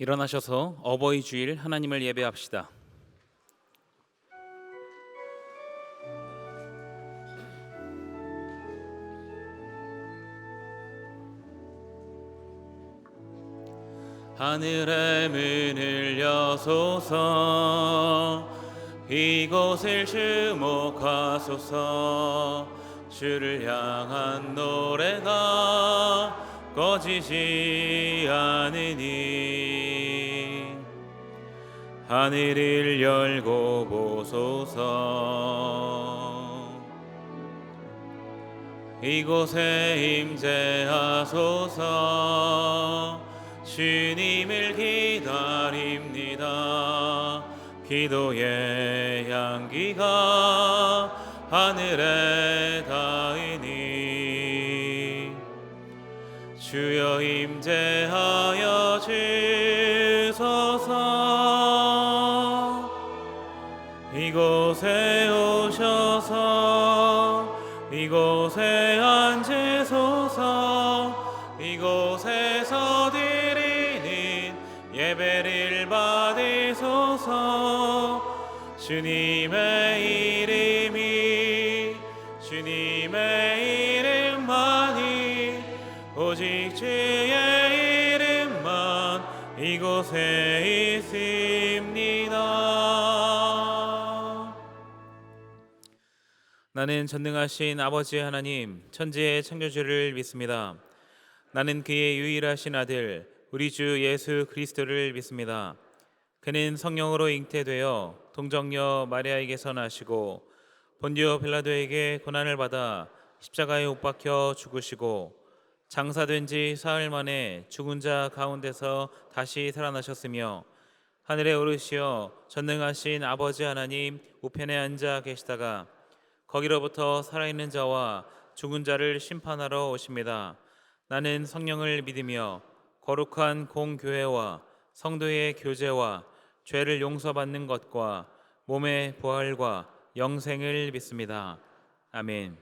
일어나셔서 어버이 주일 하나님을 예배합시다. 하늘의 문을 여소서, 이곳을 주목하소서. 주를 향한 노래가 꺼지지 않으니 하늘을 열고 보소서. 이곳에 임재하소서. 주님을 기다립니다. 기도의 향기가 하늘에 닿으니 주여 임재하여 주소서. 이곳에 오셔서 이곳에 앉으소서. 이곳에서 드리는 예배를 받으소서. 주님의 이름만이 오직 주의 이름만 이곳에 있습니다. 나는 전능하신 아버지 하나님, 천지의 창조주를 믿습니다. 나는 그의 유일하신 아들 우리 주 예수 그리스도를 믿습니다. 그는 성령으로 잉태되어 동정녀 마리아에게서 나시고 본디오 빌라도에게 고난을 받아 십자가에 못 박혀 죽으시고 장사된 지 사흘 만에 죽은 자 가운데서 다시 살아나셨으며 하늘에 오르시어 전능하신 아버지 하나님 우편에 앉아 계시다가 거기로부터 살아있는 자와 죽은 자를 심판하러 오십니다. 나는 성령을 믿으며 거룩한 공교회와 성도의 교제와 죄를 용서받는 것과 몸의 부활과 영생을 믿습니다. 아멘.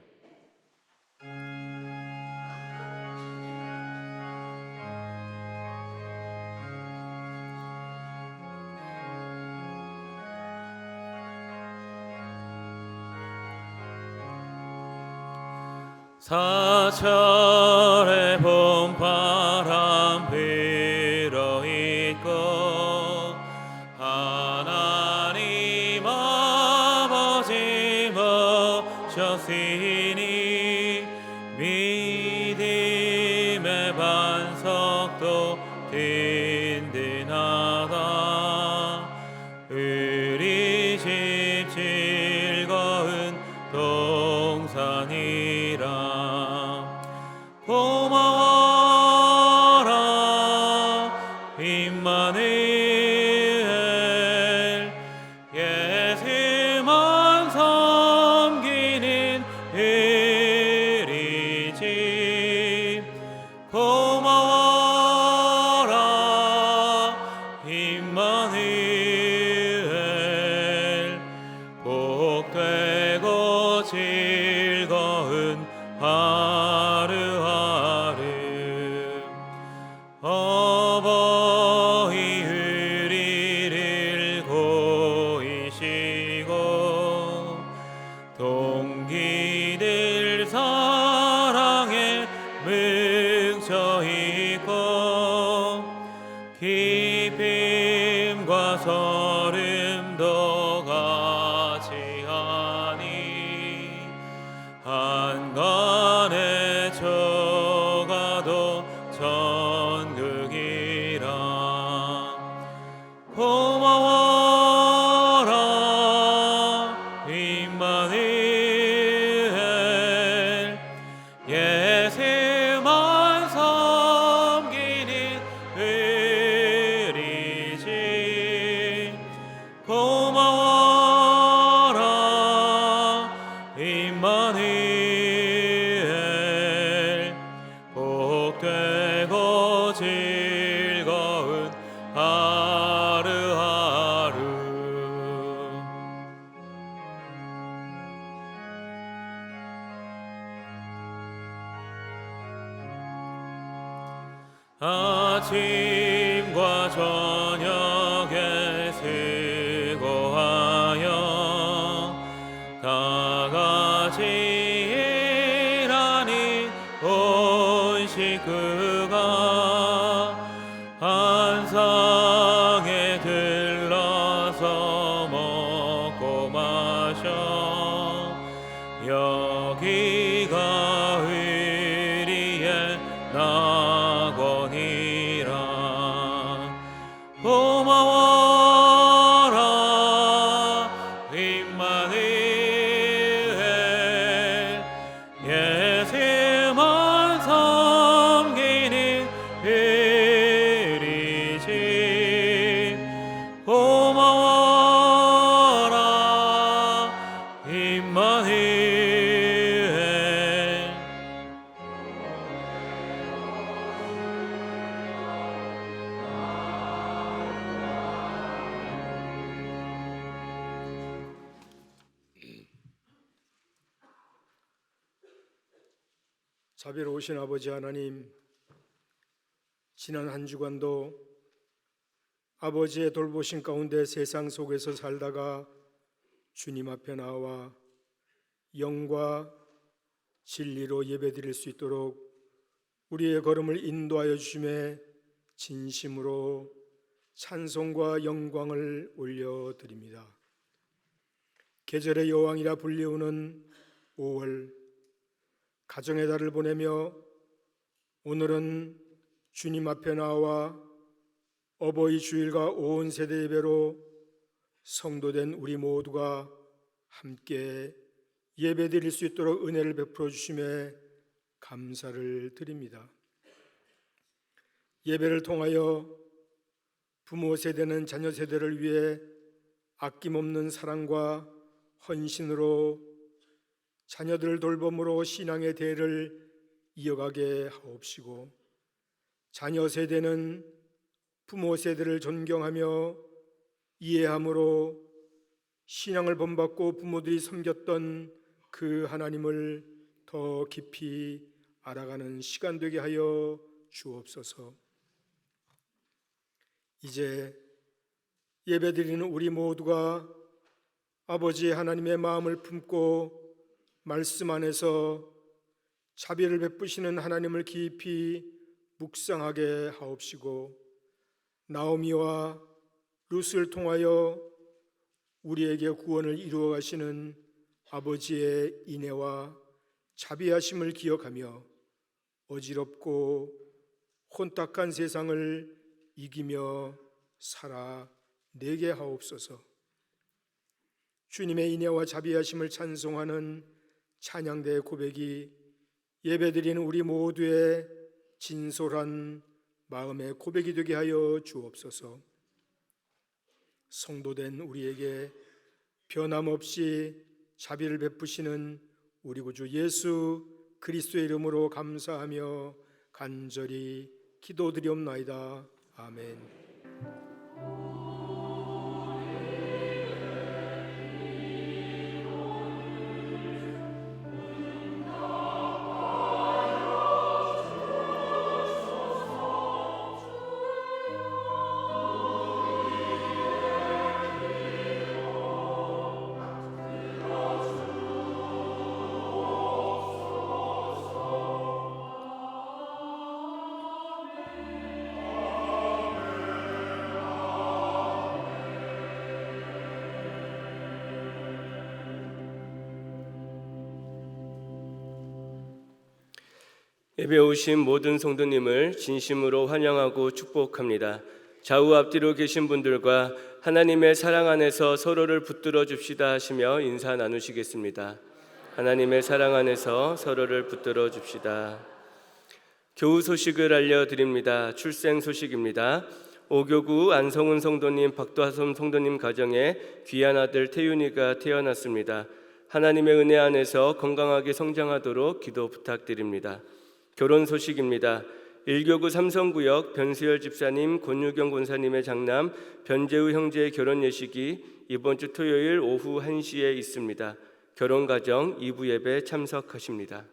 사철의 봄바람 불어있고 하나님 아버지 모셨으니 믿음의 반석도 든든하다. 우리 집 즐거운 동산이라. 고마워라 임마누엘. 예수만 섬기는 우리 집. 고마워라 임마누엘. 복되고 즐거운 하루하루. 어버이 우리를 고이시고 동기들 사랑에 뭉쳐있고 기쁨과 설움도 같이 하니 한간에 저가도 천국이라. 고마워라 임마누엘. 예수만 섬기는 우리 집. 고마워라 임마누엘. 복되고 즐거운 하루하루. 아침과 저녁 산상에 들러서 먹고 마셔 여기가 의리의 낙원이라. 고마워라 임마누엘 예수만 섬기는 의리지. 고마워라 임마누엘. 자비로우신 아버지 하나님, 지난 한 주간도 아버지의 돌보심 가운데 세상 속에서 살다가 주님 앞에 나와 영과 진리로 예배드릴 수 있도록 우리의 걸음을 인도하여 주심에 진심으로 찬송과 영광을 올려드립니다. 계절의 여왕이라 불리우는 5월, 가정의 달을 보내며 오늘은 주님 앞에 나와 어버이 주일과 온 세대 예배로 성도된 우리 모두가 함께 예배드릴 수 있도록 은혜를 베풀어 주심에 감사를 드립니다. 예배를 통하여 부모 세대는 자녀 세대를 위해 아낌없는 사랑과 헌신으로 자녀들을 돌봄으로 신앙의 대를 이어가게 하옵시고, 자녀 세대는 부모 세대를 존경하며 이해함으로 신앙을 본받고 부모들이 섬겼던 그 하나님을 더 깊이 알아가는 시간 되게 하여 주옵소서. 이제 예배드리는 우리 모두가 아버지 하나님의 마음을 품고 말씀 안에서 자비를 베푸시는 하나님을 깊이 묵상하게 하옵시고, 나오미와 룻을 통하여 우리에게 구원을 이루어 가시는 아버지의 인애와 자비하심을 기억하며 어지럽고 혼탁한 세상을 이기며 살아내게 하옵소서. 주님의 인애와 자비하심을 찬송하는 찬양대의 고백이 예배드리는 우리 모두의 진솔한 마음의 고백이 되게 하여 주옵소서. 성도된 우리에게 변함없이 자비를 베푸시는 우리 구주 예수 그리스도의 이름으로 감사하며 간절히 기도드리옵나이다. 아멘. 예배 오신 모든 성도님을 진심으로 환영하고 축복합니다. 좌우 앞뒤로 계신 분들과 하나님의 사랑 안에서 서로를 붙들어 줍시다 하시며 인사 나누시겠습니다. 하나님의 사랑 안에서 서로를 붙들어 줍시다. 교우 소식을 알려드립니다. 출생 소식입니다. 오교구 안성훈 성도님, 박도하솜 성도님 가정에 귀한 아들 태윤이가 태어났습니다. 하나님의 은혜 안에서 건강하게 성장하도록 기도 부탁드립니다. 결혼 소식입니다. 1교구 삼성구역 변수열 집사님, 권유경 권사님의 장남 변재우 형제의 결혼 예식이 이번 주 토요일 오후 1시에 있습니다. 결혼가정 2부 예배 참석하십니다.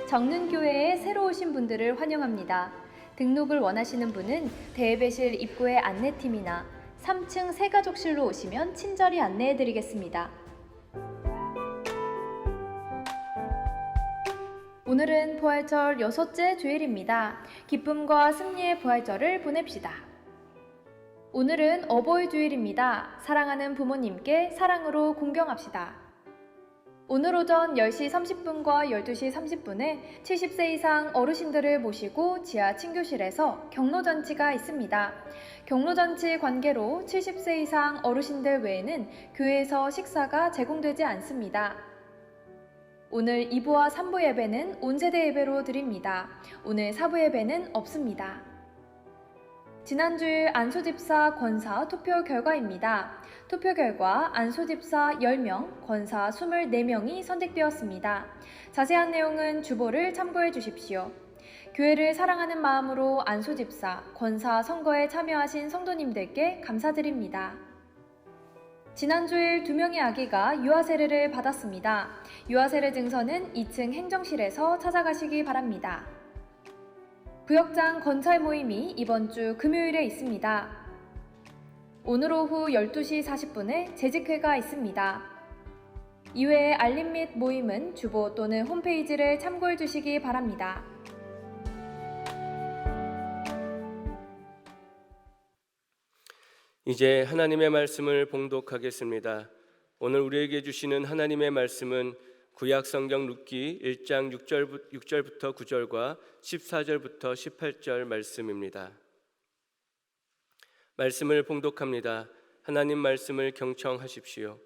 정는교회에 새로 오신 분들을 환영합니다. 등록을 원하시는 분은 대예배실 입구의 안내팀이나 3층 새가족실로 오시면 친절히 안내해드리겠습니다. 오늘은 부활절 6째 주일입니다. 기쁨과 승리의 부활절을 보냅시다. 오늘은 어버이 주일입니다. 사랑하는 부모님께 사랑으로 공경합시다. 오늘 오전 10시 30분과 12시 30분에 70세 이상 어르신들을 모시고 지하 친교실에서 경로잔치가 있습니다. 경로잔치 관계로 70세 이상 어르신들 외에는 교회에서 식사가 제공되지 않습니다. 오늘 2부와 3부 예배는 온세대 예배로 드립니다. 오늘 4부 예배는 없습니다. 지난주일 안수집사 권사 투표 결과입니다. 투표 결과 안수집사 10명, 권사 24명이 선택되었습니다. 자세한 내용은 주보를 참고해 주십시오. 교회를 사랑하는 마음으로 안수집사, 권사 선거에 참여하신 성도님들께 감사드립니다. 지난주일 2명의 아기가 유아 세례를 받았습니다. 유아 세례 증서는 2층 행정실에서 찾아가시기 바랍니다. 구역장 건찰 모임이 이번 주 금요일에 있습니다. 오늘 오후 12시 40분에 재직회가 있습니다. 이외에 알림 및 모임은 주보 또는 홈페이지를 참고해 주시기 바랍니다. 이제 하나님의 말씀을 봉독하겠습니다. 오늘 우리에게 주시는 하나님의 말씀은 구약 성경 룻기 1장 6절부터 9절과 14절부터 18절 말씀입니다. 말씀을 봉독합니다. 하나님 말씀을 경청하십시오.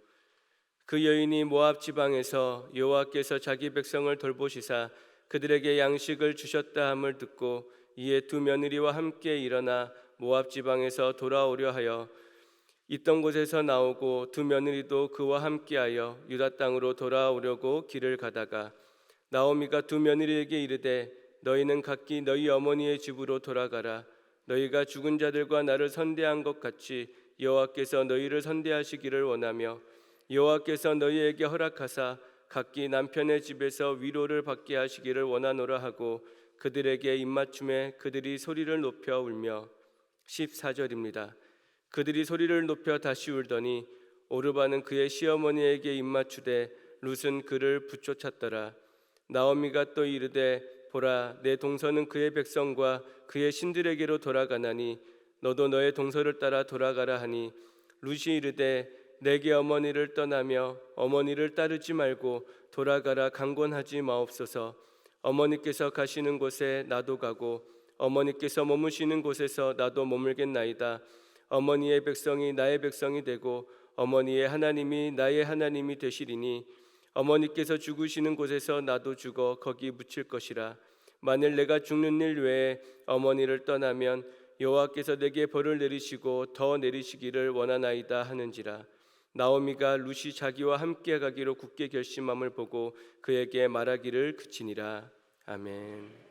그 여인이 모압 지방에서 여호와께서 자기 백성을 돌보시사 그들에게 양식을 주셨다 함을 듣고 이에 두 며느리와 함께 일어나 모압 지방에서 돌아오려 하여 있던 곳에서 나오고 두 며느리도 그와 함께하여 유다 땅으로 돌아오려고 길을 가다가 나오미가 두 며느리에게 이르되 너희는 각기 너희 어머니의 집으로 돌아가라. 너희가 죽은 자들과 나를 선대한 것 같이 여호와께서 너희를 선대하시기를 원하며 여호와께서 너희에게 허락하사 각기 남편의 집에서 위로를 받게 하시기를 원하노라 하고 그들에게 입맞춤에 그들이 소리를 높여 울며 14절입니다. 그들이 소리를 높여 다시 울더니 오르바는 그의 시어머니에게 입맞추되 룻은 그를 부쫓았더라. 나오미가 또 이르되 보라 내 동서는 그의 백성과 그의 신들에게로 돌아가나니 너도 너의 동서를 따라 돌아가라 하니 룻이 이르되 내게 어머니를 떠나며 어머니를 따르지 말고 돌아가라 강권하지 마옵소서. 어머니께서 가시는 곳에 나도 가고 어머니께서 머무시는 곳에서 나도 머물겠나이다. 어머니의 백성이 나의 백성이 되고 어머니의 하나님이 나의 하나님이 되시리니 어머니께서 죽으시는 곳에서 나도 죽어 거기 묻힐 것이라. 만일 내가 죽는 일 외에 어머니를 떠나면 여호와께서 내게 벌을 내리시고 더 내리시기를 원하나이다 하는지라. 나오미가 룻이 자기와 함께 가기로 굳게 결심함을 보고 그에게 말하기를 그치니라. 아멘.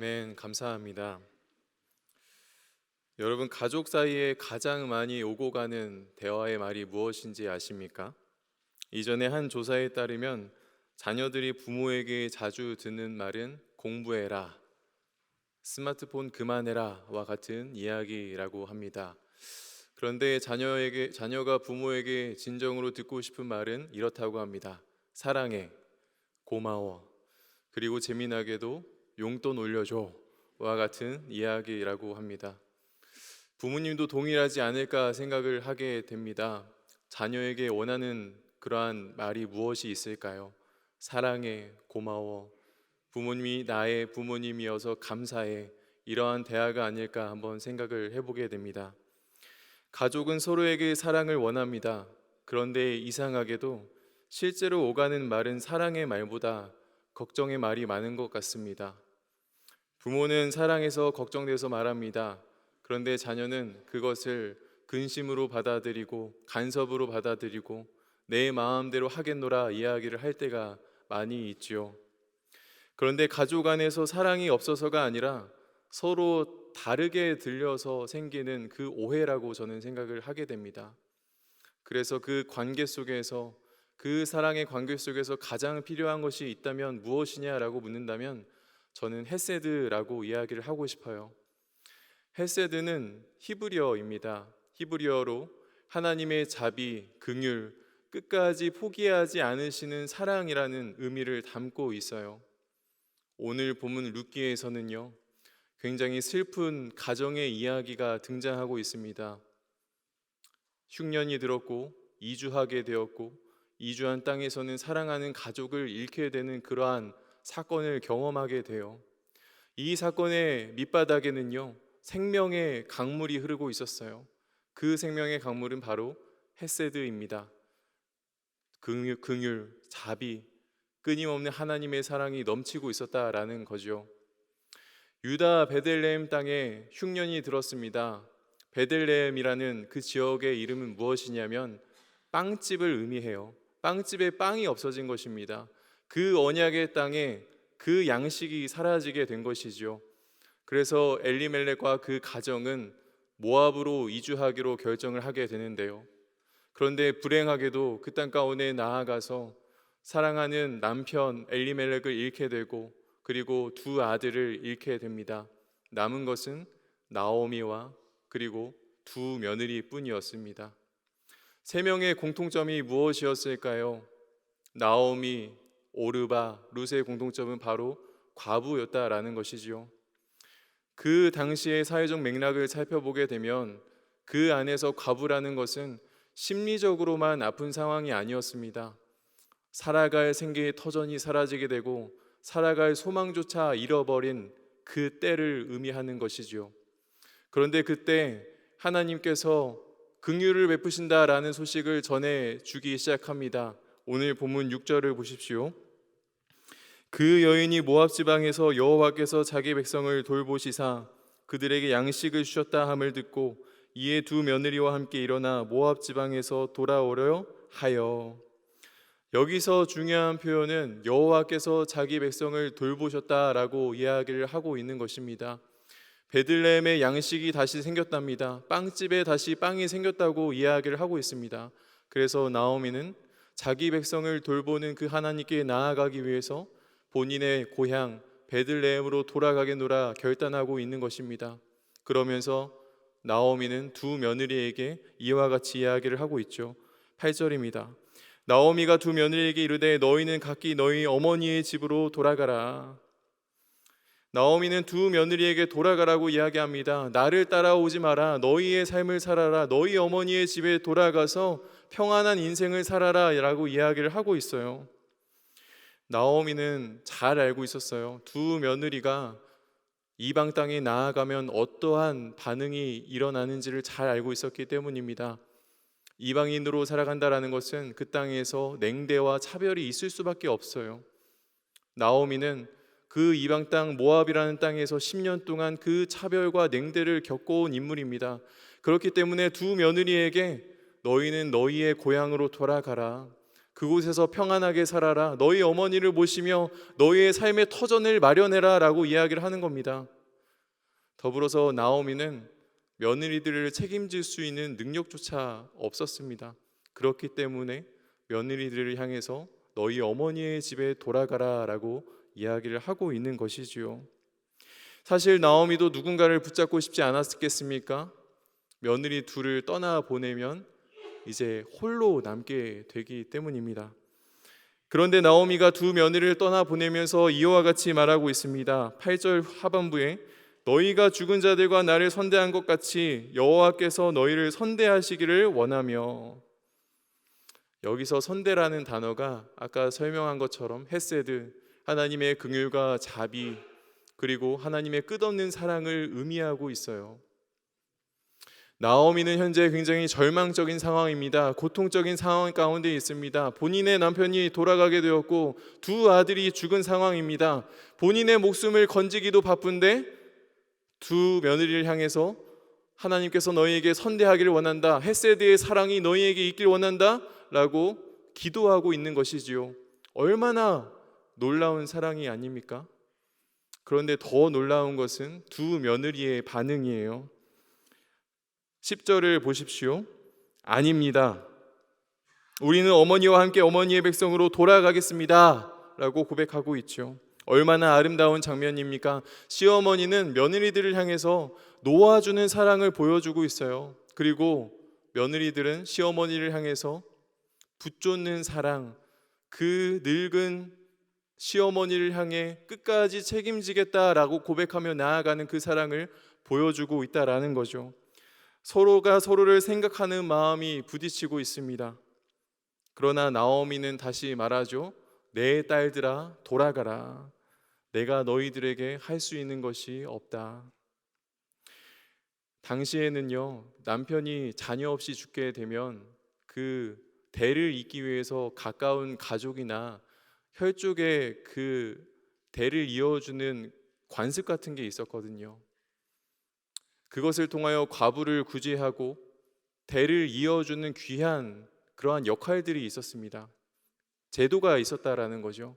아멘. 감사합니다. 여러분, 가족 사이에 가장 많이 오고 가는 대화의 말이 무엇인지 아십니까? 이전에 한 조사에 따르면 자녀들이 부모에게 자주 듣는 말은 공부해라, 스마트폰 그만해라와 같은 이야기라고 합니다. 그런데 자녀가 부모에게 진정으로 듣고 싶은 말은 이렇다고 합니다. 사랑해, 고마워, 그리고 재미나게도 용돈 올려줘와 같은 이야기라고 합니다. 부모님도 동일하지 않을까 생각을 하게 됩니다. 자녀에게 원하는 그러한 말이 무엇이 있을까요? 사랑해, 고마워, 부모님이 나의 부모님이어서 감사해, 이러한 대화가 아닐까 한번 생각을 해보게 됩니다. 가족은 서로에게 사랑을 원합니다. 그런데 이상하게도 실제로 오가는 말은 사랑의 말보다 걱정의 말이 많은 것 같습니다. 부모는 사랑해서 걱정돼서 말합니다. 그런데 자녀는 그것을 근심으로 받아들이고 간섭으로 받아들이고 내 마음대로 하겠노라 이야기를 할 때가 많이 있지요. 그런데 가족 안에서 사랑이 없어서가 아니라 서로 다르게 들려서 생기는 그 오해라고 저는 생각을 하게 됩니다. 그래서 그 관계 속에서, 그 사랑의 관계 속에서 가장 필요한 것이 있다면 무엇이냐라고 묻는다면 저는 헤세드라고 이야기를 하고 싶어요. 헤세드는 히브리어입니다. 히브리어로 하나님의 자비, 긍휼, 끝까지 포기하지 않으시는 사랑이라는 의미를 담고 있어요. 오늘 본문 룻기에서는요, 굉장히 슬픈 가정의 이야기가 등장하고 있습니다. 흉년이 들었고 이주하게 되었고 이주한 땅에서는 사랑하는 가족을 잃게 되는 그러한 사건을 경험하게 돼요. 이 사건의 밑바닥에는요, 생명의 강물이 흐르고 있었어요. 그 생명의 강물은 바로 헤세드입니다. 긍휼, 자비, 끊임없는 하나님의 사랑이 넘치고 있었다라는 거죠. 유다 베들레헴 땅에 흉년이 들었습니다. 베들레헴이라는 그 지역의 이름은 무엇이냐면 빵집을 의미해요. 빵집에 빵이 없어진 것입니다. 그 언약의 땅에 그 양식이 사라지게 된 것이죠. 그래서 엘리멜렉과 그 가정은 모압으로 이주하기로 결정을 하게 되는데요. 그런데 불행하게도 그 땅 가운데 나아가서 사랑하는 남편 엘리멜렉을 잃게 되고 그리고 두 아들을 잃게 됩니다. 남은 것은 나오미와 그리고 두 며느리 뿐이었습니다. 세 명의 공통점이 무엇이었을까요? 나오미, 오르바, 룻의 공통점은 바로 과부였다라는 것이지요. 그 당시의 사회적 맥락을 살펴보게 되면 그 안에서 과부라는 것은 심리적으로만 아픈 상황이 아니었습니다. 살아갈 생계의 터전이 사라지게 되고 살아갈 소망조차 잃어버린 그 때를 의미하는 것이지요. 그런데 그때 하나님께서 긍휼을 베푸신다라는 소식을 전해주기 시작합니다. 오늘 본문 6절을 보십시오. 그 여인이 모압 지방에서 여호와께서 자기 백성을 돌보시사 그들에게 양식을 주셨다 함을 듣고 이에 두 며느리와 함께 일어나 모압 지방에서 돌아오려 하여. 여기서 중요한 표현은 여호와께서 자기 백성을 돌보셨다라고 이야기를 하고 있는 것입니다. 베들레헴에 양식이 다시 생겼답니다. 빵집에 다시 빵이 생겼다고 이야기를 하고 있습니다. 그래서 나오미는 자기 백성을 돌보는 그 하나님께 나아가기 위해서 본인의 고향 베들레헴으로 돌아가겠노라 결단하고 있는 것입니다. 그러면서 나오미는 두 며느리에게 이와 같이 이야기를 하고 있죠. 8절입니다. 나오미가 두 며느리에게 이르되 너희는 각기 너희 어머니의 집으로 돌아가라. 나오미는 두 며느리에게 돌아가라고 이야기합니다. 나를 따라오지 마라. 너희의 삶을 살아라. 너희 어머니의 집에 돌아가서 평안한 인생을 살아라 라고 이야기를 하고 있어요. 나오미는 잘 알고 있었어요. 두 며느리가 이방 땅에 나아가면 어떠한 반응이 일어나는지를 잘 알고 있었기 때문입니다. 이방인으로 살아간다라는 것은 그 땅에서 냉대와 차별이 있을 수밖에 없어요. 나오미는 그 이방 땅 모압이라는 땅에서 10년 동안 그 차별과 냉대를 겪어온 인물입니다. 그렇기 때문에 두 며느리에게 너희는 너희의 고향으로 돌아가라. 그곳에서 평안하게 살아라. 너희 어머니를 모시며 너희의 삶의 터전을 마련해라 라고 이야기를 하는 겁니다. 더불어서 나오미는 며느리들을 책임질 수 있는 능력조차 없었습니다. 그렇기 때문에 며느리들을 향해서 너희 어머니의 집에 돌아가라 라고 이야기를 하고 있는 것이지요. 사실 나오미도 누군가를 붙잡고 싶지 않았겠습니까? 며느리 둘을 떠나보내면 이제 홀로 남게 되기 때문입니다. 그런데 나오미가 두 며느리를 떠나보내면서 이와 같이 말하고 있습니다. 8절 하반부에 너희가 죽은 자들과 나를 선대한 것 같이 여호와께서 너희를 선대하시기를 원하며, 여기서 선대라는 단어가 아까 설명한 것처럼 헤세드, 하나님의 긍휼과 자비, 그리고 하나님의 끝없는 사랑을 의미하고 있어요. 나오미는 현재 굉장히 절망적인 상황입니다. 고통적인 상황 가운데 있습니다. 본인의 남편이 돌아가게 되었고 두 아들이 죽은 상황입니다. 본인의 목숨을 건지기도 바쁜데 두 며느리를 향해서 하나님께서 너희에게 선대하기를 원한다, 헤세드의 사랑이 너희에게 있길 원한다 라고 기도하고 있는 것이지요. 얼마나 놀라운 사랑이 아닙니까? 그런데 더 놀라운 것은 두 며느리의 반응이에요. 10절을 보십시오. 아닙니다. 우리는 어머니와 함께 어머니의 백성으로 돌아가겠습니다 라고 고백하고 있죠. 얼마나 아름다운 장면입니까? 시어머니는 며느리들을 향해서 놓아주는 사랑을 보여주고 있어요. 그리고 며느리들은 시어머니를 향해서 붙쫓는 사랑, 그 늙은 시어머니를 향해 끝까지 책임지겠다라고 고백하며 나아가는 그 사랑을 보여주고 있다라는 거죠. 서로가 서로를 생각하는 마음이 부딪히고 있습니다. 그러나 나오미는 다시 말하죠. 내 딸들아 돌아가라. 내가 너희들에게 할 수 있는 것이 없다. 당시에는요, 남편이 자녀 없이 죽게 되면 그 대를 잇기 위해서 가까운 가족이나 혈족의 그 대를 이어주는 관습 같은 게 있었거든요. 그것을 통하여 과부를 구제하고 대를 이어주는 귀한 그러한 역할들이 있었습니다. 제도가 있었다라는 거죠.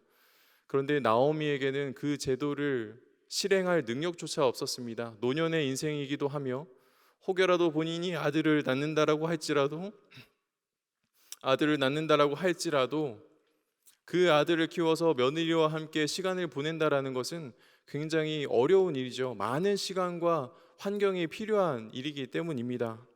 그런데 나오미에게는 그 제도를 실행할 능력조차 없었습니다. 노년의 인생이기도 하며 혹여라도 본인이 아들을 낳는다라고 할지라도 그 아들을 키워서 며느리와 함께 시간을 보낸다라는 것은 굉장히 어려운 일이죠. 많은 시간과 환경이 필요한 일이기 때문입니다.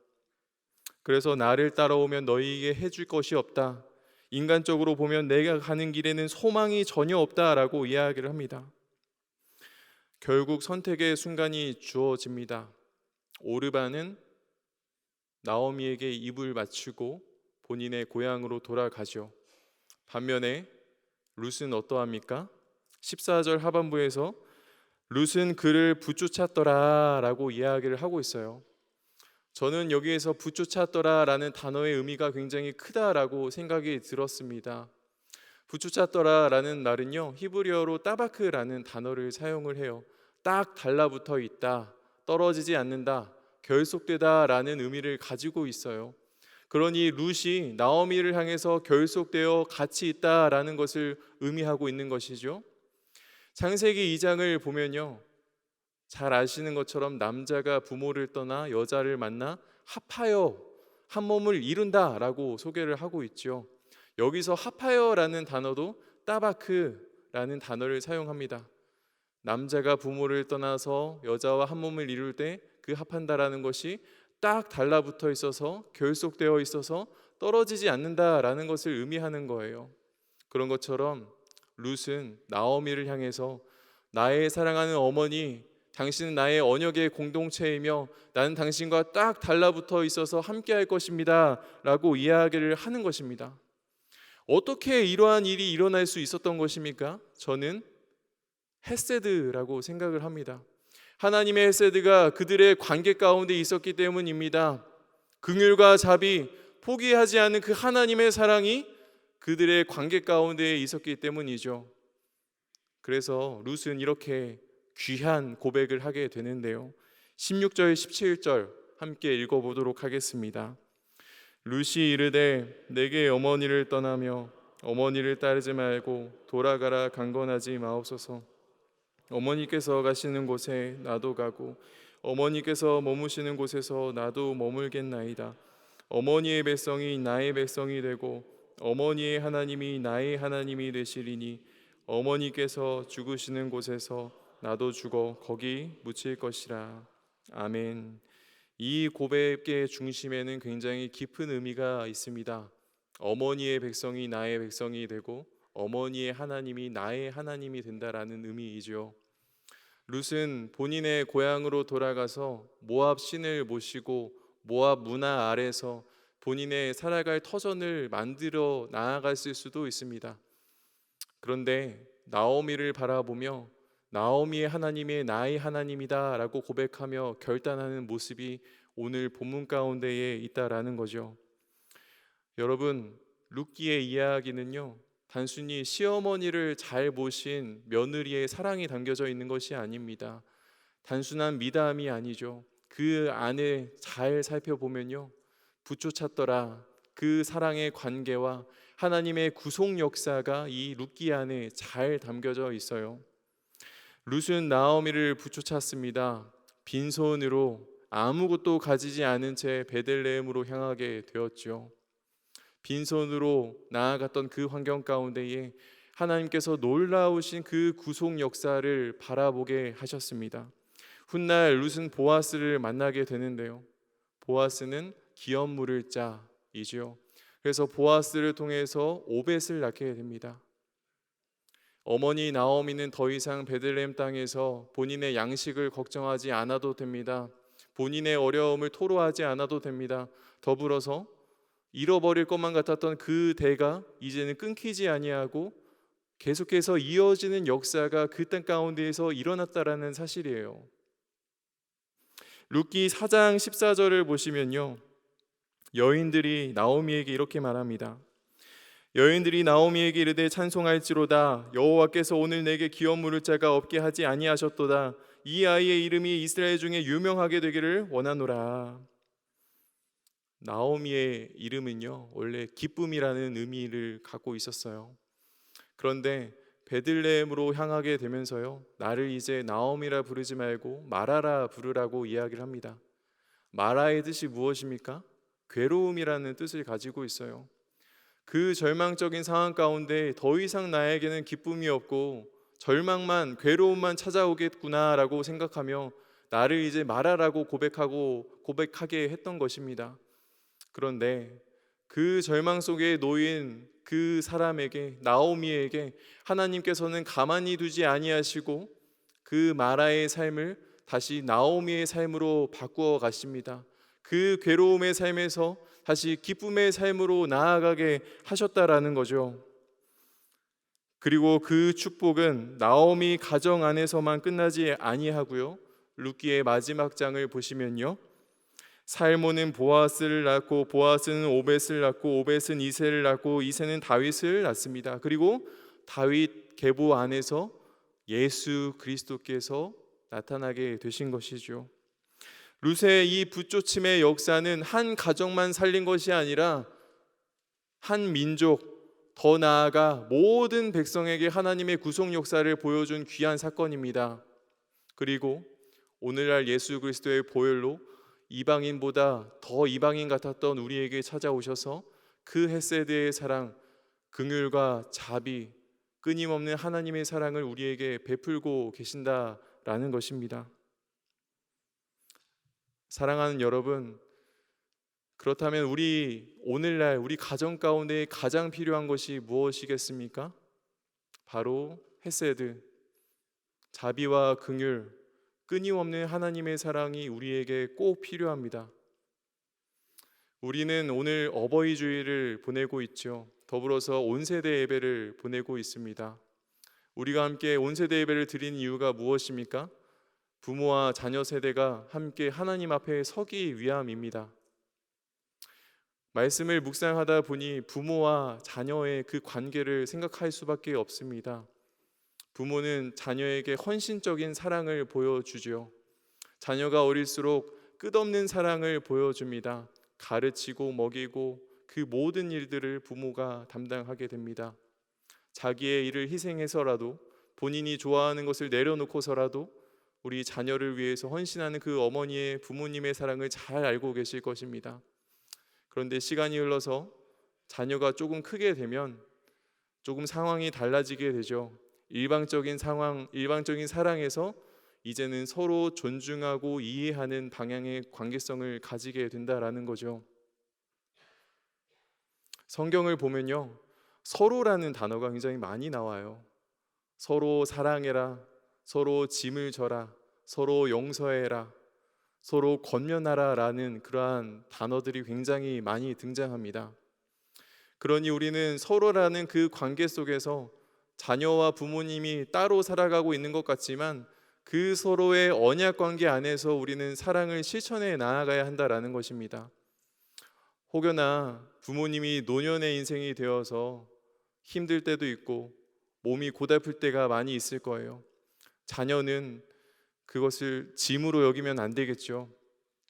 그래서 나를 따라오면 너희에게 해줄 것이 없다. 인간적으로 보면 내가 가는 길에는 소망이 전혀 없다라고 이야기를 합니다. 결국 선택의 순간이 주어집니다. 오르반은 나오미에게 입을 맞추고 본인의 고향으로 돌아가죠. 반면에 룻은 어떠합니까? 14절 하반부에서 룻은 그를 붙쫓았더라 라고 이야기를 하고 있어요. 저는 여기에서 붙쫓았더라 라는 단어의 의미가 굉장히 크다라고 생각이 들었습니다. 붙쫓았더라 라는 말은요, 히브리어로 따바크라는 단어를 사용을 해요. 딱 달라붙어 있다, 떨어지지 않는다, 결속되다 라는 의미를 가지고 있어요. 그러니 룻이 나오미를 향해서 결속되어 같이 있다라는 것을 의미하고 있는 것이죠. 창세기 2장을 보면요, 잘 아시는 것처럼 남자가 부모를 떠나 여자를 만나 합하여 한 몸을 이룬다라고 소개를 하고 있죠. 여기서 합하여라는 단어도 따바크라는 단어를 사용합니다. 남자가 부모를 떠나서 여자와 한 몸을 이룰 때 그 합한다라는 것이 딱 달라붙어 있어서 결속되어 있어서 떨어지지 않는다라는 것을 의미하는 거예요. 그런 것처럼 룻은 나오미를 향해서 나의 사랑하는 어머니, 당신은 나의 언역의 공동체이며 나는 당신과 딱 달라붙어 있어서 함께할 것입니다 라고 이야기를 하는 것입니다. 어떻게 이러한 일이 일어날 수 있었던 것입니까? 저는 헤세드라고 생각을 합니다. 하나님의 헤세드가 그들의 관계 가운데 있었기 때문입니다. 긍휼과 자비, 포기하지 않는 그 하나님의 사랑이 그들의 관계 가운데 있었기 때문이죠. 그래서 룻은 이렇게 귀한 고백을 하게 되는데요. 16절, 17절 함께 읽어보도록 하겠습니다. 룻이 이르되 내게 어머니를 떠나며 어머니를 따르지 말고 돌아가라 강건하지 마옵소서. 어머니께서 가시는 곳에 나도 가고 어머니께서 머무시는 곳에서 나도 머물겠나이다. 어머니의 백성이 나의 백성이 되고 어머니의 하나님이 나의 하나님이 되시리니 어머니께서 죽으시는 곳에서 나도 죽어 거기 묻힐 것이라. 아멘. 이 고백의 중심에는 굉장히 깊은 의미가 있습니다. 어머니의 백성이 나의 백성이 되고 어머니의 하나님이 나의 하나님이 된다라는 의미이죠. 룻은 본인의 고향으로 돌아가서 모압 신을 모시고 모압 문화 아래서 본인의 살아갈 터전을 만들어 나아갔을 수도 있습니다. 그런데 나오미를 바라보며 나오미의 하나님이 나의 하나님이다 라고 고백하며 결단하는 모습이 오늘 본문 가운데에 있다라는 거죠. 여러분, 룻기의 이야기는요, 단순히 시어머니를 잘 모신 며느리의 사랑이 담겨져 있는 것이 아닙니다. 단순한 미담이 아니죠. 그 안에 잘 살펴보면요, 부초찼더라 그 사랑의 관계와 하나님의 구속 역사가 이 룻기 안에 잘 담겨져 있어요. 룻은 나오미를 부초찼습니다. 빈손으로 아무것도 가지지 않은 채 베들레헴으로 향하게 되었죠. 빈손으로 나아갔던 그 환경 가운데에 하나님께서 놀라우신 그 구속 역사를 바라보게 하셨습니다. 훗날 룻은 보아스를 만나게 되는데요, 보아스는 기업 물을 자이죠. 그래서 보아스를 통해서 오벳을 낳게 됩니다. 어머니 나오미는 더 이상 베들레헴 땅에서 본인의 양식을 걱정하지 않아도 됩니다. 본인의 어려움을 토로하지 않아도 됩니다. 더불어서 잃어버릴 것만 같았던 그 대가 이제는 끊기지 아니하고 계속해서 이어지는 역사가 그 땅 가운데에서 일어났다라는 사실이에요. 룻기 4장 14절을 보시면요, 여인들이 나오미에게 이렇게 말합니다. 여인들이 나오미에게 이르되 찬송할지로다. 여호와께서 오늘 내게 기업 물을 자가 없게 하지 아니하셨도다. 이 아이의 이름이 이스라엘 중에 유명하게 되기를 원하노라. 나오미의 이름은요, 원래 기쁨이라는 의미를 갖고 있었어요. 그런데 베들레헴으로 향하게 되면서요, 나를 이제 나오미라 부르지 말고 마라라 부르라고 이야기를 합니다. 마라의 뜻이 무엇입니까? 괴로움이라는 뜻을 가지고 있어요. 그 절망적인 상황 가운데 더 이상 나에게는 기쁨이 없고 절망만, 괴로움만 찾아오겠구나라고 생각하며 나를 이제 마라라고 고백하게 했던 것입니다. 그런데 그 절망 속에 놓인 그 사람에게, 나오미에게 하나님께서는 가만히 두지 아니하시고 그 마라의 삶을 다시 나오미의 삶으로 바꾸어 가십니다. 그 괴로움의 삶에서 다시 기쁨의 삶으로 나아가게 하셨다라는 거죠. 그리고 그 축복은 나오미 가정 안에서만 끝나지 아니하고요, 룻기의 마지막 장을 보시면요, 살모는 보아스를 낳고 보아스는 오벳을 낳고 오벳은 이새를 낳고 이새는 다윗을 낳습니다. 그리고 다윗 계보 안에서 예수 그리스도께서 나타나게 되신 것이죠. 룻의 이 부쫓임의 역사는 한 가정만 살린 것이 아니라 한 민족, 더 나아가 모든 백성에게 하나님의 구속 역사를 보여준 귀한 사건입니다. 그리고 오늘날 예수 그리스도의 보혈로 이방인보다 더 이방인 같았던 우리에게 찾아오셔서 그 헤세드의 사랑, 긍휼과 자비, 끊임없는 하나님의 사랑을 우리에게 베풀고 계신다라는 것입니다. 사랑하는 여러분, 그렇다면 오늘날 우리 가정 가운데 가장 필요한 것이 무엇이겠습니까? 바로 헤세드, 자비와 긍휼, 끊임없는 하나님의 사랑이 우리에게 꼭 필요합니다. 우리는 오늘 어버이 주일을 보내고 있죠. 더불어서 온세대 예배를 보내고 있습니다. 우리가 함께 온세대 예배를 드리는 이유가 무엇입니까? 부모와 자녀 세대가 함께 하나님 앞에 서기 위함입니다. 말씀을 묵상하다 보니 부모와 자녀의 그 관계를 생각할 수밖에 없습니다. 부모는 자녀에게 헌신적인 사랑을 보여주죠. 자녀가 어릴수록 끝없는 사랑을 보여줍니다. 가르치고 먹이고 그 모든 일들을 부모가 담당하게 됩니다. 자기의 일을 희생해서라도, 본인이 좋아하는 것을 내려놓고서라도 우리 자녀를 위해서 헌신하는 그 어머니의, 부모님의 사랑을 잘 알고 계실 것입니다. 그런데 시간이 흘러서 자녀가 조금 크게 되면 조금 상황이 달라지게 되죠. 일방적인 사랑에서 이제는 서로 존중하고 이해하는 방향의 관계성을 가지게 된다라는 거죠. 성경을 보면요, 서로라는 단어가 굉장히 많이 나와요. 서로 사랑해라, 서로 짐을 져라, 서로 용서해라, 서로 권면하라라는 그러한 단어들이 굉장히 많이 등장합니다. 그러니 우리는 서로라는 그 관계 속에서 자녀와 부모님이 따로 살아가고 있는 것 같지만 그 서로의 언약 관계 안에서 우리는 사랑을 실천해 나아가야 한다라는 것입니다. 혹여나 부모님이 노년의 인생이 되어서 힘들 때도 있고 몸이 고달플 때가 많이 있을 거예요. 자녀는 그것을 짐으로 여기면 안 되겠죠.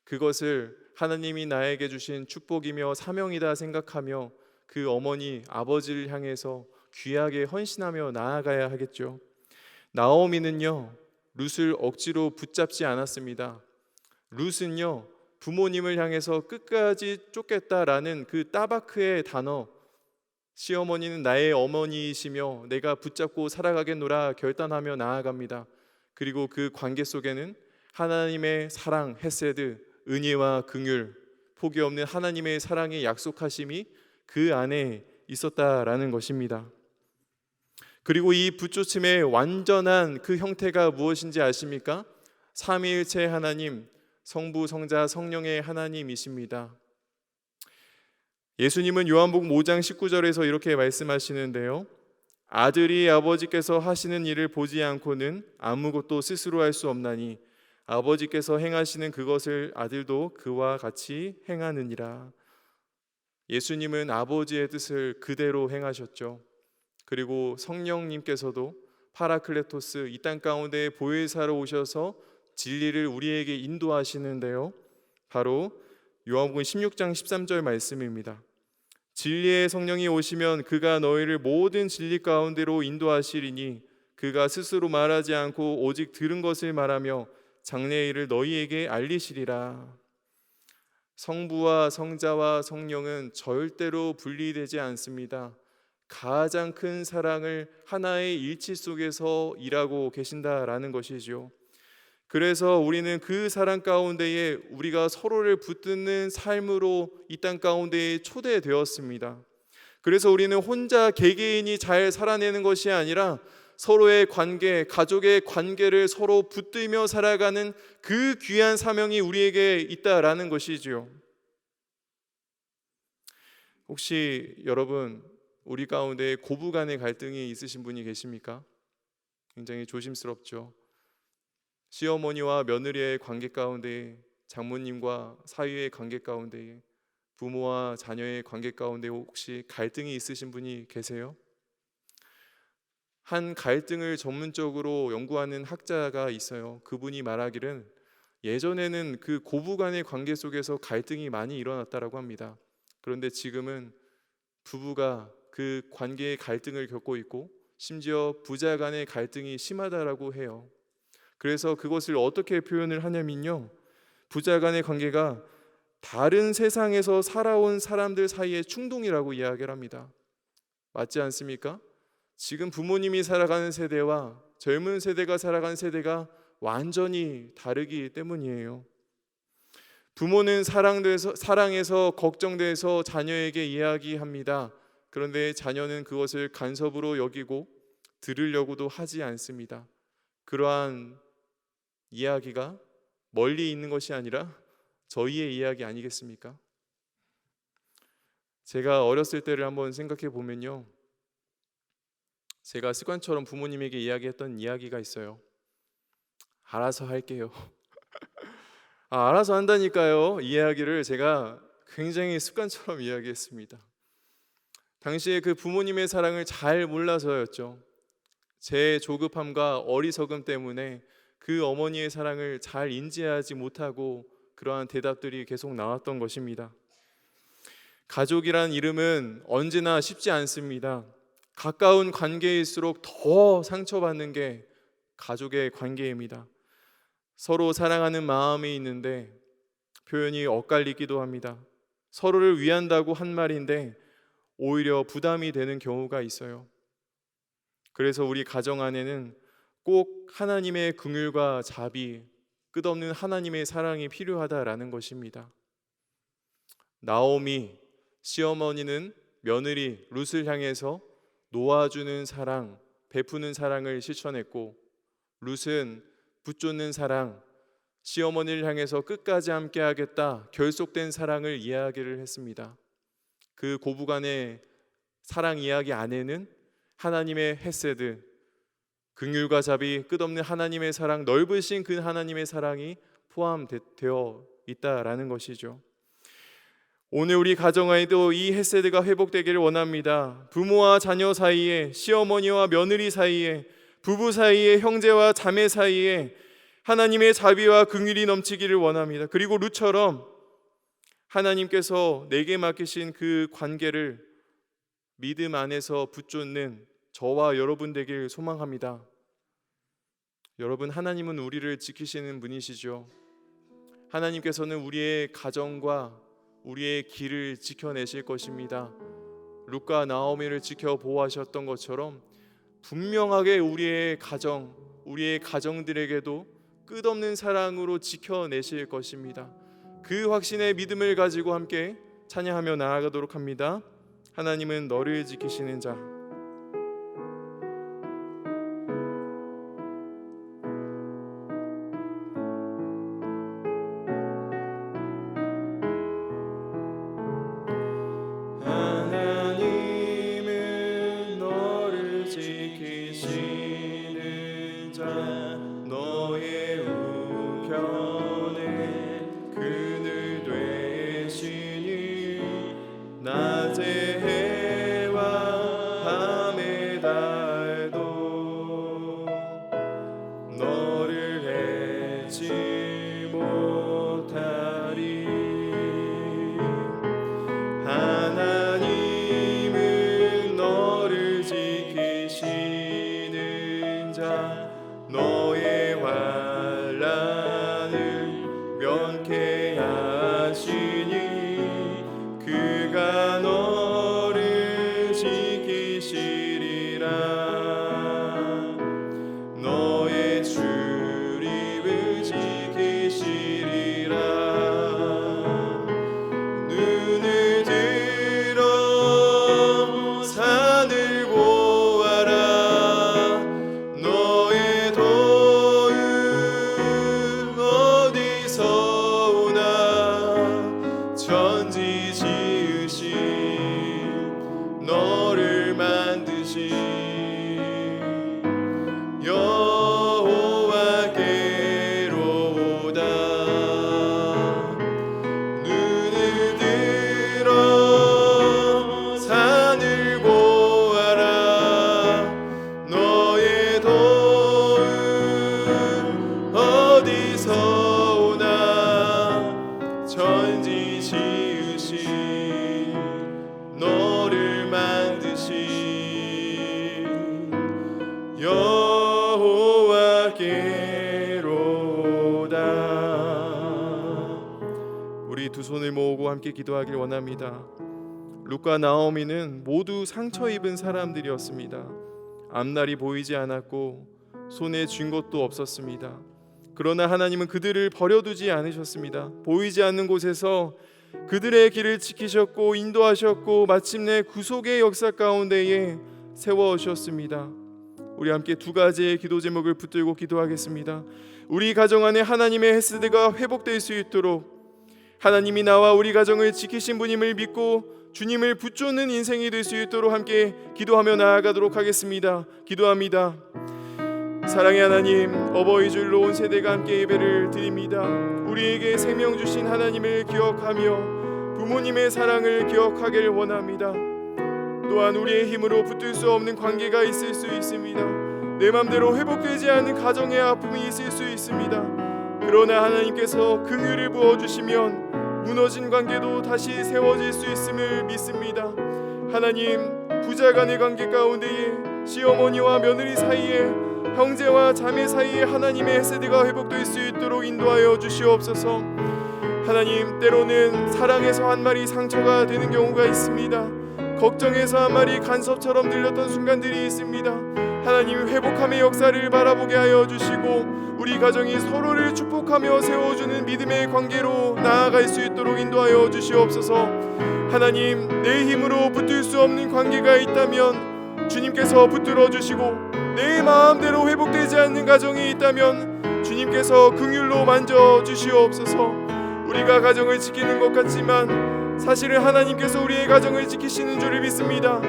그것을 하나님이 나에게 주신 축복이며 사명이다 생각하며 그 어머니, 아버지를 향해서 귀하게 헌신하며 나아가야 하겠죠. 나오미는요, 룻을 억지로 붙잡지 않았습니다. 룻은요, 부모님을 향해서 끝까지 쫓겠다라는 그 따바크의 단어, 시어머니는 나의 어머니이시며 내가 붙잡고 살아가겠노라 결단하며 나아갑니다. 그리고 그 관계 속에는 하나님의 사랑, 헤세드, 은혜와 긍휼, 포기 없는 하나님의 사랑의 약속하심이 그 안에 있었다라는 것입니다. 그리고 이 붙조침의 완전한 그 형태가 무엇인지 아십니까? 삼위일체 하나님, 성부, 성자, 성령의 하나님이십니다. 예수님은 요한복음 5장 19절에서 이렇게 말씀하시는데요, 아들이 아버지께서 하시는 일을 보지 않고는 아무것도 스스로 할 수 없나니 아버지께서 행하시는 그것을 아들도 그와 같이 행하느니라. 예수님은 아버지의 뜻을 그대로 행하셨죠. 그리고 성령님께서도 파라클레토스, 이 땅 가운데 보혜사로 오셔서 진리를 우리에게 인도하시는데요, 바로 요한복음 16장 13절 말씀입니다. 진리의 성령이 오시면 그가 너희를 모든 진리 가운데로 인도하시리니 그가 스스로 말하지 않고 오직 들은 것을 말하며 장래의 일을 너희에게 알리시리라. 성부와 성자와 성령은 절대로 분리되지 않습니다. 가장 큰 사랑을 하나의 일치 속에서 일하고 계신다라는 것이죠. 그래서 우리는 그 사랑 가운데에 우리가 서로를 붙드는 삶으로 이 땅 가운데에 초대되었습니다. 그래서 우리는 혼자 개개인이 잘 살아내는 것이 아니라 서로의 관계, 가족의 관계를 서로 붙들며 살아가는 그 귀한 사명이 우리에게 있다라는 것이지요. 혹시 여러분, 우리 가운데 고부간의 갈등이 있으신 분이 계십니까? 굉장히 조심스럽죠. 시어머니와 며느리의 관계 가운데, 장모님과 사위의 관계 가운데, 부모와 자녀의 관계 가운데 혹시 갈등이 있으신 분이 계세요? 한 갈등을 전문적으로 연구하는 학자가 있어요. 그분이 말하기를 예전에는 그 고부간의 관계 속에서 갈등이 많이 일어났다라고 합니다. 그런데 지금은 부부가 그 관계의 갈등을 겪고 있고 심지어 부자 간의 갈등이 심하다라고 해요. 그래서 그것을 어떻게 표현을 하냐면요, 부자 간의 관계가 다른 세상에서 살아온 사람들 사이의 충동이라고 이야기를 합니다. 맞지 않습니까? 지금 부모님이 살아가는 세대와 젊은 세대가 살아가는 세대가 완전히 다르기 때문이에요. 부모는 사랑해서 걱정돼서 자녀에게 이야기합니다. 그런데 자녀는 그것을 간섭으로 여기고 들으려고도 하지 않습니다. 그러한 이야기가 멀리 있는 것이 아니라 저희의 이야기 아니겠습니까? 제가 어렸을 때를 한번 생각해 보면요, 제가 습관처럼 부모님에게 이야기했던 이야기가 있어요. 알아서 할게요. 알아서 한다니까요. 이 이야기를 제가 굉장히 습관처럼 이야기했습니다. 당시에 그 부모님의 사랑을 잘 몰라서였죠. 제 조급함과 어리석음 때문에 그 어머니의 사랑을 잘 인지하지 못하고 그러한 대답들이 계속 나왔던 것입니다. 가족이란 이름은 언제나 쉽지 않습니다. 가까운 관계일수록 더 상처받는 게 가족의 관계입니다. 서로 사랑하는 마음이 있는데 표현이 엇갈리기도 합니다. 서로를 위한다고 한 말인데 오히려 부담이 되는 경우가 있어요. 그래서 우리 가정 안에는 꼭 하나님의 긍휼과 자비, 끝없는 하나님의 사랑이 필요하다라는 것입니다. 나오미 시어머니는 며느리 룻을 향해서 놓아주는 사랑, 베푸는 사랑을 실천했고, 룻은 붙쫓는 사랑, 시어머니를 향해서 끝까지 함께하겠다 결속된 사랑을 이야기를 했습니다. 그 고부간의 사랑 이야기 안에는 하나님의 헤세드, 긍휼과 자비, 끝없는 하나님의 사랑, 넓으신 그 하나님의 사랑이 포함되어 있다라는 것이죠. 오늘 우리 가정 안에도 이 헤세드가 회복되기를 원합니다. 부모와 자녀 사이에, 시어머니와 며느리 사이에, 부부 사이에, 형제와 자매 사이에 하나님의 자비와 긍휼이 넘치기를 원합니다. 그리고 룻처럼 하나님께서 내게 맡기신 그 관계를 믿음 안에서 붙쫓는 저와 여러분 되길 소망합니다. 여러분, 하나님은 우리를 지키시는 분이시죠. 하나님께서는 우리의 가정과 우리의 길을 지켜내실 것입니다. 룻과 나오미를 지켜 보호하셨던 것처럼 분명하게 우리의 가정, 우리의 가정들에게도 끝없는 사랑으로 지켜내실 것입니다. 그 확신의 믿음을 가지고 함께 찬양하며 나아가도록 합니다. 하나님은 너를 지키시는 자. 하나님은 너를 지키시는 자, 너의 우편에 그늘 되시니 낮에 해와 밤에 달도 너를 해치 못하리. 하나님은 너를 지키시는 자, 너의 환난을 면케 하시니 그가 너를 지키시리라. 너의 출입을 지키시리라. 눈을 들어 산을 보아라. 너의 도움 어디서 오나. 천지 지으신 너를 만드신 여호와께로다. 눈을 들어 산을 보아라. 너의 도움 어디서 오나. 천지 지으신 너를 만드신 여호와께로다. 우리 두 손을 모으고 함께 기도하길 원합니다. 룻과 나오미는 모두 상처 입은 사람들이었습니다. 앞날이 보이지 않았고 손에 쥔 것도 없었습니다. 그러나 하나님은 그들을 버려두지 않으셨습니다. 보이지 않는 곳에서 그들의 길을 지키셨고 인도하셨고 마침내 구속의 역사 가운데에 세워오셨습니다. 우리 함께 두 가지의 기도 제목을 붙들고 기도하겠습니다. 우리 가정 안에 하나님의 헤세드가 회복될 수 있도록, 하나님이 나와 우리 가정을 지키신 분임을 믿고 주님을 붙쫓는 인생이 될 수 있도록 함께 기도하며 나아가도록 하겠습니다. 기도합니다. 사랑의 하나님, 어버이 줄로 온 세대가 함께 예배를 드립니다. 우리에게 생명 주신 하나님을 기억하며 부모님의 사랑을 기억하기를 원합니다. 또한 우리의 힘으로 붙들 수 없는 관계가 있을 수 있습니다. 내 맘대로 회복되지 않는 가정의 아픔이 있을 수 있습니다. 그러나 하나님께서 긍휼을 부어주시면 무너진 관계도 다시 세워질 수 있음을 믿습니다. 하나님, 부자 간의 관계 가운데에 시어머니와 며느리 사이에, 형제와 자매 사이에 하나님의 헤세드가 회복될 수 있도록 인도하여 주시옵소서. 하나님, 때로는 사랑에서 한 말이 상처가 되는 경우가 있습니다. 걱정에서 한 말이 간섭처럼 들렸던 순간들이 있습니다. 하나님, 회복함의 역사를 바라보게 하여 주시고 우리 가정이 서로를 축복하며 세워주는 믿음의 관계로 나아갈 수 있도록 인도하여 주시옵소서. 하나님, 내 힘으로 붙들 수 없는 관계가 있다면 주님께서 붙들어 주시고, 내 마음대로 회복되지 않는 가정이 있다면 주님께서 긍휼로 만져 주시옵소서. 우리가 가정을 지키는 것 같지만 사실은 하나님께서 우리의 가정을 지키시는 줄을 믿습니다.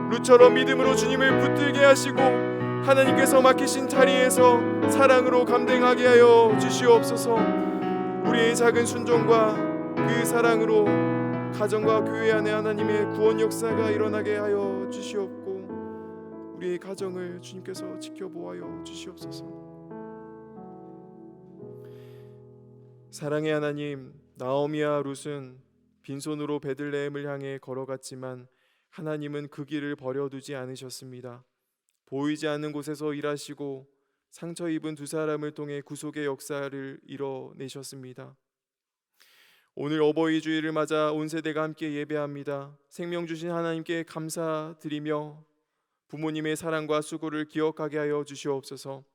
룻처럼 믿음으로 주님을 붙들게 하시고 하나님께서 맡기신 자리에서 사랑으로 감당하게 하여 주시옵소서. 우리의 작은 순종과 그 사랑으로 가정과 교회 안에 하나님의 구원 역사가 일어나게 하여 주시옵고 우리의 가정을 주님께서 지켜보아여 주시옵소서. 사랑의 하나님, 나오미와 룻은 빈손으로 베들레헴을 향해 걸어갔지만 하나님은 그 길을 버려두지 않으셨습니다. 보이지 않는 곳에서 일하시고 상처 입은 두 사람을 통해 구속의 역사를 이뤄내셨습니다. 오늘 어버이 주일을 맞아 온 세대가 함께 예배합니다. 생명 주신 하나님께 감사드리며 부모님의 사랑과 수고를 기억하게 하여 주시옵소서.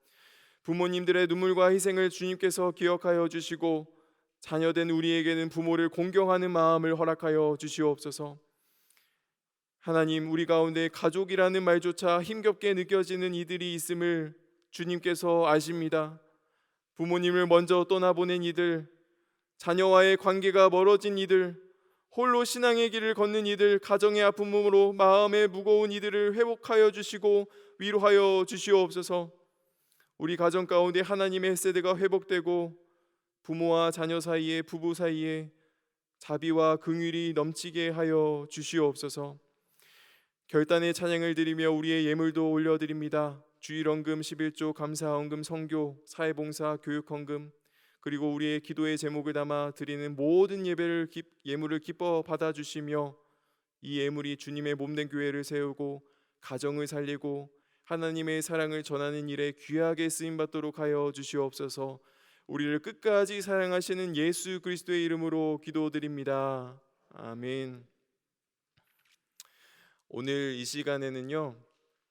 부모님들의 눈물과 희생을 주님께서 기억하여 주시고 자녀된 우리에게는 부모를 공경하는 마음을 허락하여 주시옵소서. 하나님, 우리 가운데 가족이라는 말조차 힘겹게 느껴지는 이들이 있음을 주님께서 아십니다. 부모님을 먼저 떠나보낸 이들, 자녀와의 관계가 멀어진 이들, 홀로 신앙의 길을 걷는 이들, 가정의 아픔으로 마음에 무거운 이들을 회복하여 주시고 위로하여 주시옵소서. 우리 가정 가운데 하나님의 헤세드가 회복되고 부모와 자녀 사이에, 부부 사이에 자비와 긍휼이 넘치게 하여 주시옵소서. 결단의 찬양을 드리며 우리의 예물도 올려드립니다. 주일헌금 11조, 감사헌금, 선교, 사회봉사, 교육헌금, 그리고 우리의 기도의 제목을 담아 드리는 모든 예물을 기뻐 받아주시며 이 예물이 주님의 몸된 교회를 세우고 가정을 살리고 하나님의 사랑을 전하는 일에 귀하게 쓰임받도록 하여 주시옵소서. 우리를 끝까지 사랑하시는 예수 그리스도의 이름으로 기도드립니다. 아멘. 오늘 이 시간에는요,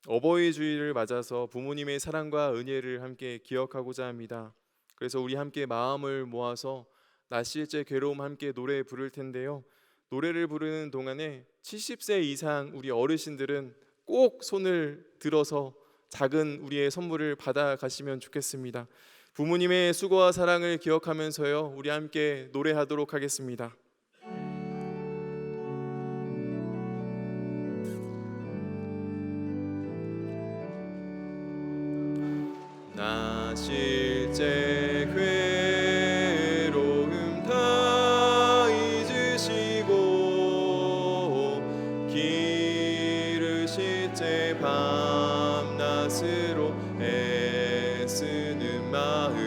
어버이 주일을 맞아서 부모님의 사랑과 은혜를 함께 기억하고자 합니다. 그래서 우리 함께 마음을 모아서 낮실제 괴로움 함께 노래 부를 텐데요. 노래를 부르는 동안에 70세 이상 우리 어르신들은 꼭 손을 들어서 작은 우리의 선물을 받아 가시면 좋겠습니다. 부모님의 수고와 사랑을 기억하면서요, 우리 함께 노래하도록 하겠습니다. 실제 괴로움 다 잊으시고 기르실 때 밤낮으로 애쓰는 마음,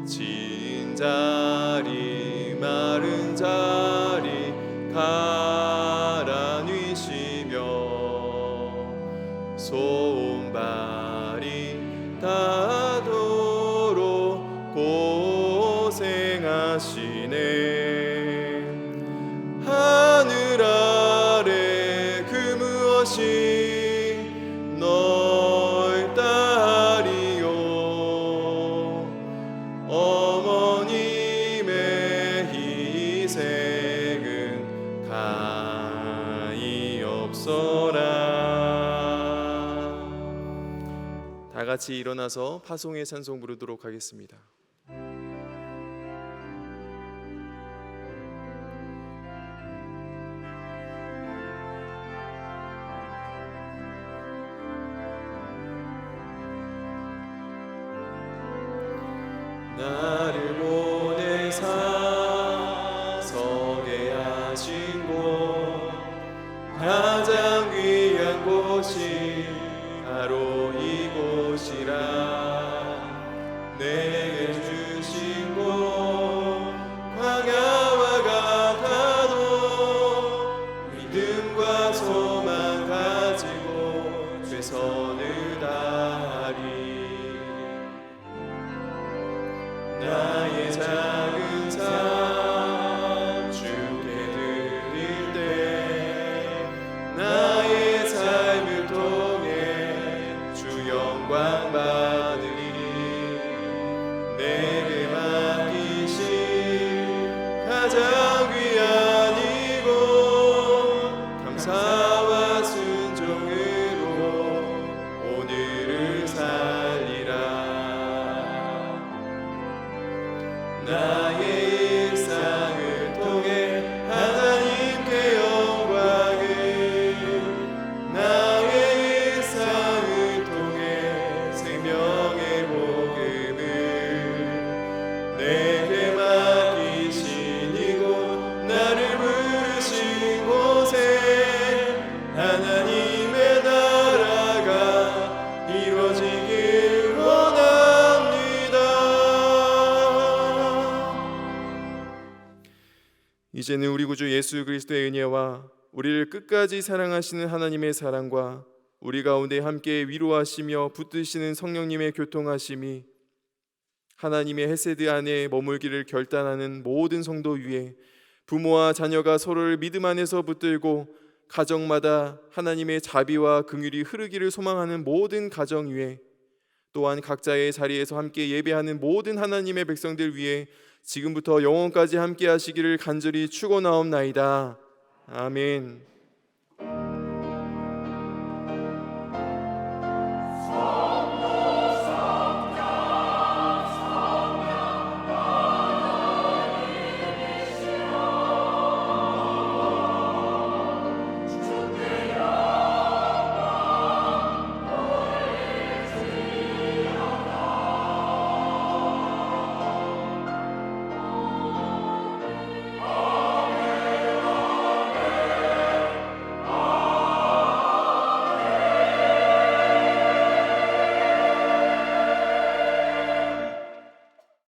진 자리 마른 자리 가라 뉘시며 손발이 닿도록 고생하시네. 하늘 아래 그 무엇이 넓다리요. 어머님의 희생은 가히 없어라. 다 같이 일어나서 파송의 찬송 부르도록 하겠습니다. 나를 보내사 서게 하신 곳, 가장 귀한 곳이 바로 이곳이라. 내게 주신 곳 선을 다하리. 나의 작은 삶 주께 드릴 때 나의 삶을 통해 주 영광 받으리. 내게 맡기신 가장 귀한 이곳 감사와 순종으로 오늘을 살리라. 나의 일상을 통해 하나님께 영광을, 나의 일상을 통해 생명의 복음을, 내게 맡기신 이곳 나를 부르신 곳에 하나님의 나라가 이루어지길 원합니다. 이제는 우리 구주 예수 그리스도의 은혜와 우리를 끝까지 사랑하시는 하나님의 사랑과 우리 가운데 함께 위로하시며 붙드시는 성령님의 교통하심이 하나님의 헤세드 안에 머물기를 결단하는 모든 성도 위에, 부모와 자녀가 서로를 믿음 안에서 붙들고 가정마다 하나님의 자비와 긍휼이 흐르기를 소망하는 모든 가정 위에, 또한 각자의 자리에서 함께 예배하는 모든 하나님의 백성들 위에 지금부터 영원까지 함께 하시기를 간절히 축원하옵나이다. 아멘.